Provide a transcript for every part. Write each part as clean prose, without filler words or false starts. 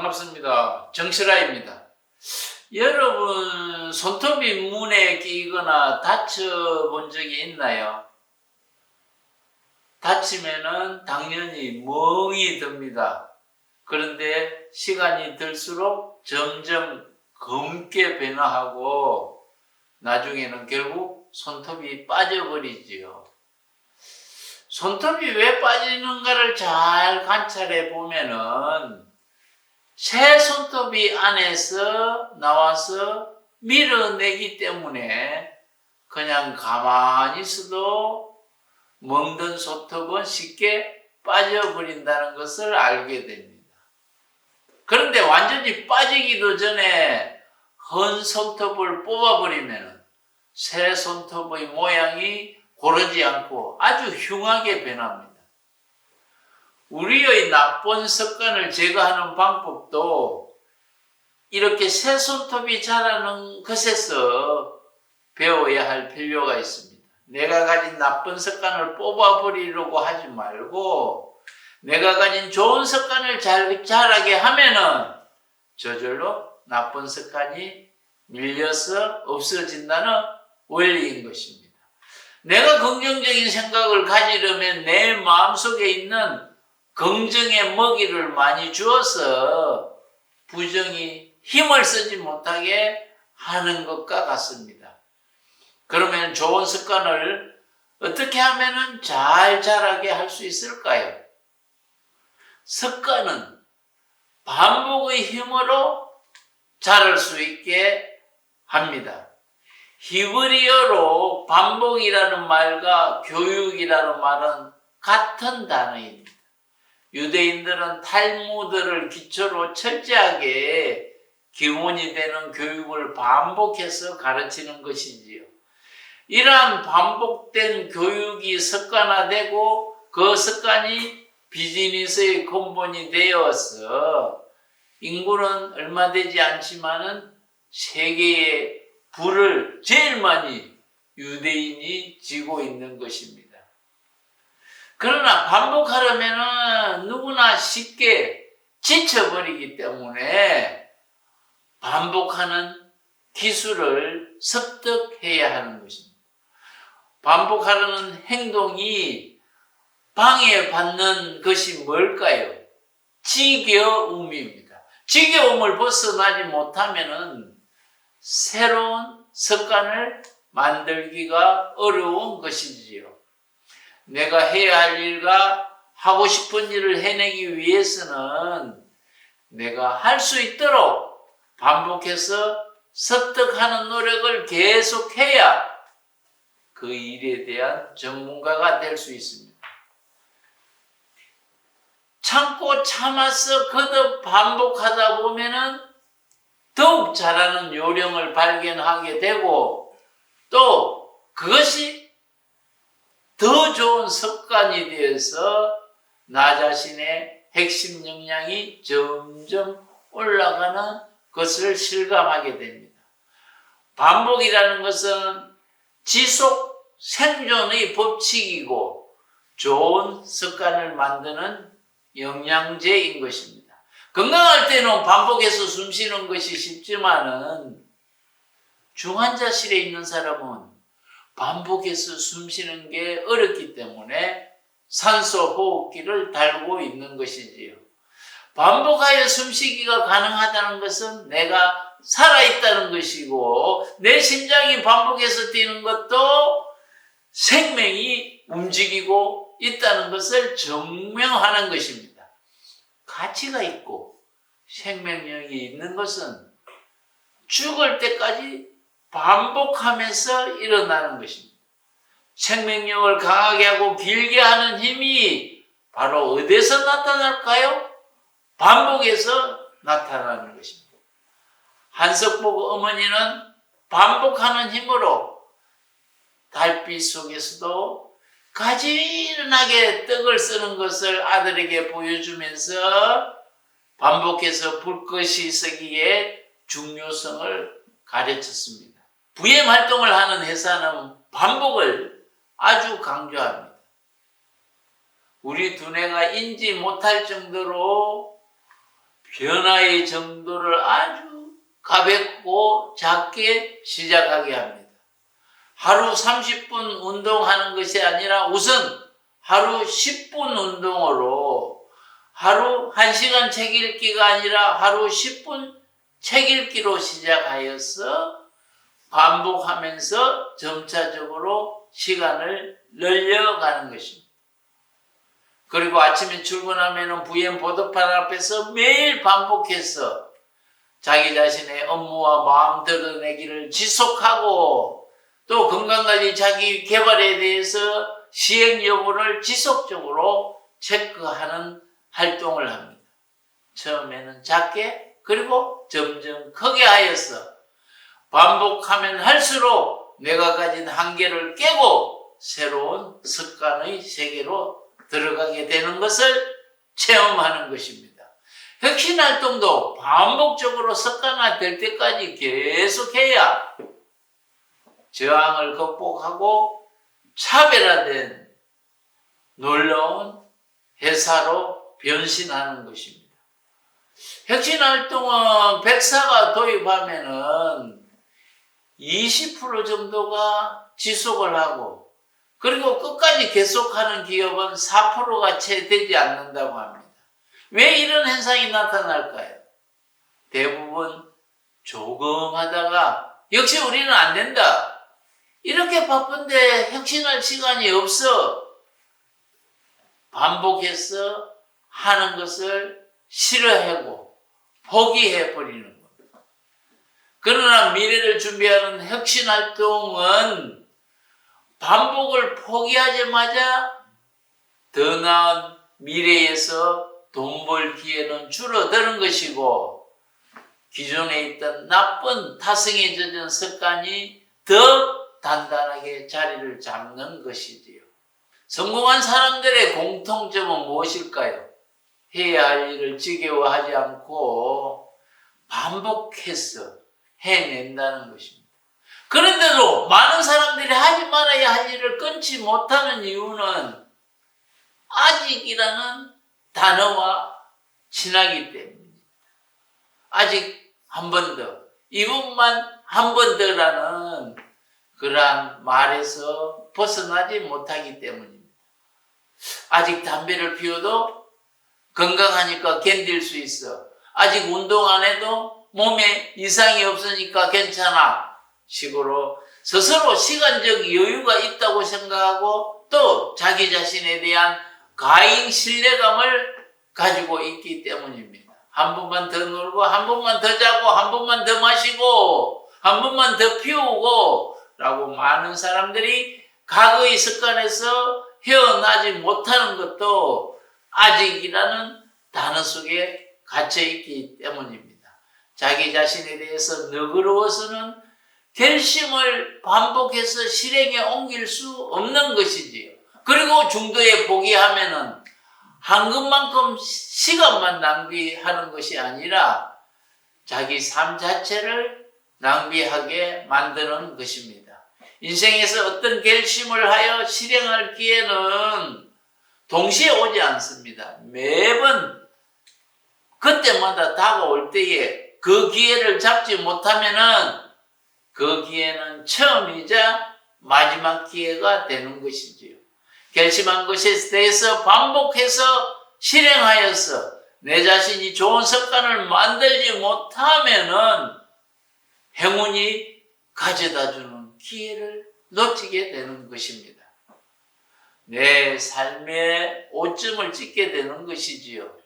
반갑습니다. 정실아입니다. 여러분, 손톱이 문에 끼거나 다쳐본 적이 있나요? 다치면은 당연히 멍이 듭니다. 그런데 시간이 들수록 점점 검게 변화하고 나중에는 결국 손톱이 빠져버리지요. 손톱이 왜 빠지는가를 잘 관찰해 보면은 새 손톱이 안에서 나와서 밀어내기 때문에 그냥 가만히 있어도 멍든 손톱은 쉽게 빠져버린다는 것을 알게 됩니다. 그런데 완전히 빠지기도 전에 헌 손톱을 뽑아버리면 새 손톱의 모양이 고르지 않고 아주 흉하게 변합니다. 우리의 나쁜 습관을 제거하는 방법도 이렇게 새 손톱이 자라는 것에서 배워야 할 필요가 있습니다. 내가 가진 나쁜 습관을 뽑아버리려고 하지 말고 내가 가진 좋은 습관을 자라게 하면은 저절로 나쁜 습관이 밀려서 없어진다는 원리인 것입니다. 내가 긍정적인 생각을 가지려면 내 마음속에 있는 긍정의 먹이를 많이 주어서 부정이 힘을 쓰지 못하게 하는 것과 같습니다. 그러면 좋은 습관을 어떻게 하면 잘 자라게 할 수 있을까요? 습관은 반복의 힘으로 자랄 수 있게 합니다. 히브리어로 반복이라는 말과 교육이라는 말은 같은 단어입니다. 유대인들은 탈무드를 기초로 철저하게 기본이 되는 교육을 반복해서 가르치는 것이지요. 이러한 반복된 교육이 습관화되고 그 습관이 비즈니스의 근본이 되어서 인구는 얼마 되지 않지만은 세계의 부를 제일 많이 유대인이 쥐고 있는 것입니다. 그러나 반복하려면 누구나 쉽게 지쳐버리기 때문에 반복하는 기술을 습득해야 하는 것입니다. 반복하려는 행동이 방해받는 것이 뭘까요? 지겨움입니다. 지겨움을 벗어나지 못하면 새로운 습관을 만들기가 어려운 것이지요. 내가 해야 할 일과 하고 싶은 일을 해내기 위해서는 내가 할 수 있도록 반복해서 습득하는 노력을 계속해야 그 일에 대한 전문가가 될 수 있습니다. 참고 참아서 거듭 반복하다 보면은 더욱 잘하는 요령을 발견하게 되고 또 그것이 더 좋은 습관이 되어서 나 자신의 핵심 역량이 점점 올라가는 것을 실감하게 됩니다. 반복이라는 것은 지속 생존의 법칙이고 좋은 습관을 만드는 영양제인 것입니다. 건강할 때는 반복해서 숨 쉬는 것이 쉽지만은 중환자실에 있는 사람은 반복해서 숨 쉬는 게 어렵기 때문에 산소 호흡기를 달고 있는 것이지요. 반복하여 숨쉬기가 가능하다는 것은 내가 살아있다는 것이고 내 심장이 반복해서 뛰는 것도 생명이 움직이고 있다는 것을 증명하는 것입니다. 가치가 있고 생명력이 있는 것은 죽을 때까지 반복하면서 일어나는 것입니다. 생명력을 강하게 하고 길게 하는 힘이 바로 어디서 나타날까요? 반복해서 나타나는 것입니다. 한석복 어머니는 반복하는 힘으로 달빛 속에서도 가지런하게 떡을 쓰는 것을 아들에게 보여주면서 반복해서 불꽃이 쓰기에 중요성을 가르쳤습니다. VM 활동을 하는 회사는 반복을 아주 강조합니다. 우리 두뇌가 인지 못할 정도로 변화의 정도를 아주 가볍고 작게 시작하게 합니다. 하루 30분 운동하는 것이 아니라 우선 하루 10분 운동으로 하루 1시간 책 읽기가 아니라 하루 10분 책 읽기로 시작하여서 반복하면서 점차적으로 시간을 늘려가는 것입니다. 그리고 아침에 출근하면 VM 보도판 앞에서 매일 반복해서 자기 자신의 업무와 마음 드러내기를 지속하고 또 건강관리 자기 개발에 대해서 시행 여부를 지속적으로 체크하는 활동을 합니다. 처음에는 작게 그리고 점점 크게 하여서 반복하면 할수록 내가 가진 한계를 깨고 새로운 습관의 세계로 들어가게 되는 것을 체험하는 것입니다. 혁신활동도 반복적으로 습관화될 때까지 계속해야 저항을 극복하고 차별화된 놀라운 회사로 변신하는 것입니다. 혁신활동은 100사가 도입하면은 20% 정도가 지속을 하고 그리고 끝까지 계속하는 기업은 4%가 채 되지 않는다고 합니다. 왜 이런 현상이 나타날까요? 대부분 조금 하다가 역시 우리는 안 된다. 이렇게 바쁜데 혁신할 시간이 없어. 반복해서 하는 것을 싫어하고 포기해버리는 겁니다. 그러나 미래를 준비하는 혁신활동은 반복을 포기하자마자 더 나은 미래에서 돈 벌 기회는 줄어드는 것이고 기존에 있던 나쁜 타성에 젖은 습관이 더 단단하게 자리를 잡는 것이지요. 성공한 사람들의 공통점은 무엇일까요? 해야 할 일을 지겨워하지 않고 반복해서 해낸다는 것입니다. 그런데도 많은 사람들이 하지 말아야 할 일을 끊지 못하는 이유는 아직이라는 단어와 친하기 때문입니다. 아직 한 번 더, 이번만 한 번 더라는 그러한 말에서 벗어나지 못하기 때문입니다. 아직 담배를 피워도 건강하니까 견딜 수 있어. 아직 운동 안 해도 몸에 이상이 없으니까 괜찮아. 식으로 스스로 시간적 여유가 있다고 생각하고 또 자기 자신에 대한 과잉 신뢰감을 가지고 있기 때문입니다. 한 번만 더 놀고 한 번만 더 자고 한 번만 더 마시고 한 번만 더 피우고 라고 많은 사람들이 과거의 습관에서 헤어나지 못하는 것도 아직이라는 단어 속에 갇혀있기 때문입니다. 자기 자신에 대해서 너그러워서는 결심을 반복해서 실행에 옮길 수 없는 것이지요. 그리고 중도에 포기하면은 한것만큼 시간만 낭비하는 것이 아니라 자기 삶 자체를 낭비하게 만드는 것입니다. 인생에서 어떤 결심을 하여 실행할 기회는 동시에 오지 않습니다. 매번 그때마다 다가올 때에 그 기회를 잡지 못하면은 그 기회는 처음이자 마지막 기회가 되는 것이지요. 결심한 것에 대해서 반복해서 실행하여서 내 자신이 좋은 습관을 만들지 못하면은 행운이 가져다주는 기회를 놓치게 되는 것입니다. 내 삶의 오점을 찍게 되는 것이지요.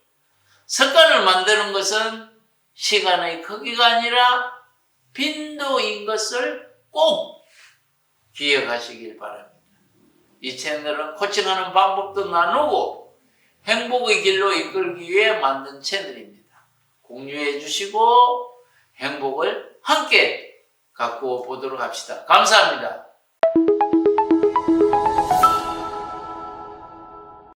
습관을 만드는 것은 시간의 크기가 아니라 빈도인 것을 꼭 기억하시길 바랍니다. 이 채널은 코칭하는 방법도 나누고 행복의 길로 이끌기 위해 만든 채널입니다. 공유해 주시고 행복을 함께 갖고 보도록 합시다. 감사합니다.